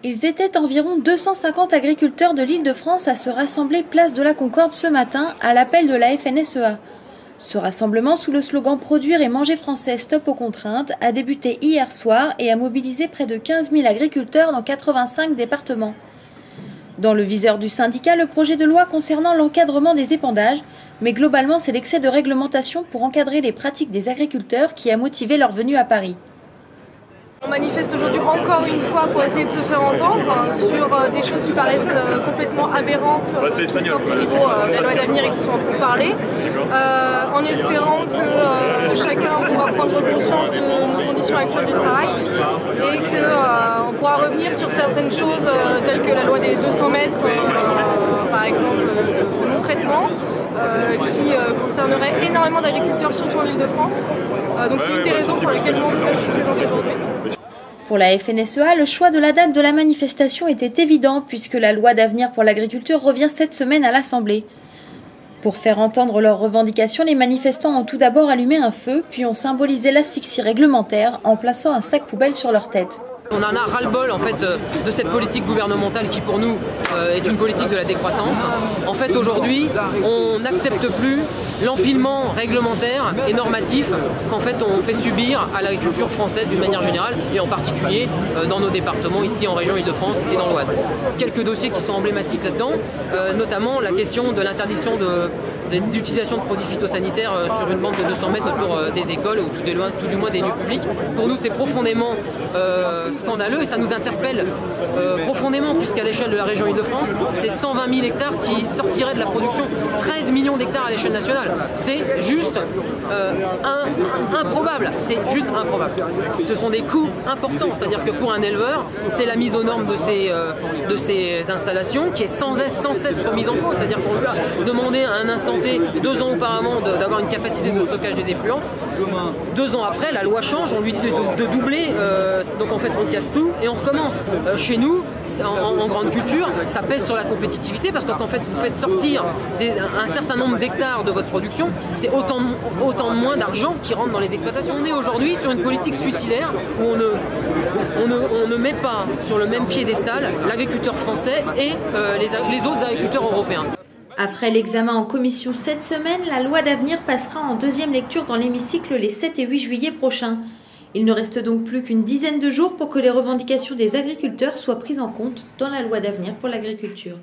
Ils étaient environ 250 agriculteurs de l'Île-de-France à se rassembler place de la Concorde ce matin à l'appel de la FNSEA. Ce rassemblement sous le slogan « Produire et manger français, stop aux contraintes » a débuté hier soir et a mobilisé près de 15 000 agriculteurs dans 85 départements. Dans le viseur du syndicat, le projet de loi concernant l'encadrement des épandages, mais globalement c'est l'excès de réglementation pour encadrer les pratiques des agriculteurs qui a motivé leur venue à Paris. On manifeste aujourd'hui encore une fois pour essayer de se faire entendre sur des choses qui paraissent complètement aberrantes qui sortent au niveau de la loi d'avenir et qui sont en train de parler, en espérant que chacun pourra prendre conscience de nos conditions actuelles du travail et qu'on pourra revenir sur certaines choses telles que la loi des 200 mètres, par exemple le non-traitement, qui concernerait énormément d'agriculteurs, surtout en Île-de-France. Donc c'est une des raisons pour lesquelles je suis présente aujourd'hui. Pour la FNSEA, le choix de la date de la manifestation était évident puisque la loi d'avenir pour l'agriculture revient cette semaine à l'Assemblée. Pour faire entendre leurs revendications, les manifestants ont tout d'abord allumé un feu, puis ont symbolisé l'asphyxie réglementaire en plaçant un sac poubelle sur leur tête. On en a ras-le-bol en fait de cette politique gouvernementale qui pour nous est une politique de la décroissance. En fait aujourd'hui on n'accepte plus l'empilement réglementaire et normatif qu'en fait on fait subir à l'agriculture française d'une manière générale et en particulier dans nos départements ici en région Île-de-France et dans l'Oise. Quelques dossiers qui sont emblématiques là-dedans, notamment la question de l'interdiction d'utilisation de produits phytosanitaires sur une bande de 200 mètres autour des écoles ou tout du moins des lieux publics. Pour nous c'est profondément scandaleux et ça nous interpelle profondément puisqu'à l'échelle de la région Île-de-France c'est 120 000 hectares qui sortiraient de la production, 13 millions d'hectares à l'échelle nationale. C'est juste improbable, c'est juste improbable. Ce sont des coûts importants, c'est-à-dire que pour un éleveur c'est la mise aux normes de ces installations qui est sans cesse remise en cause, c'est-à-dire qu'on lui a demandé à un instant T, 2 ans auparavant d'avoir une capacité de stockage des effluents. 2 ans après, la loi change, on lui dit de doubler, donc en fait on casse tout et on recommence. Chez nous, en grande culture, ça pèse sur la compétitivité parce qu'en fait vous faites sortir un certain nombre d'hectares de votre production, c'est autant de moins d'argent qui rentre dans les exploitations. On est aujourd'hui sur une politique suicidaire où on ne met pas sur le même piédestal l'agriculteur français et les autres agriculteurs européens. Après l'examen en commission cette semaine, la loi d'avenir passera en deuxième lecture dans l'hémicycle les 7 et 8 juillet prochains. Il ne reste donc plus qu'une dizaine de jours pour que les revendications des agriculteurs soient prises en compte dans la loi d'avenir pour l'agriculture.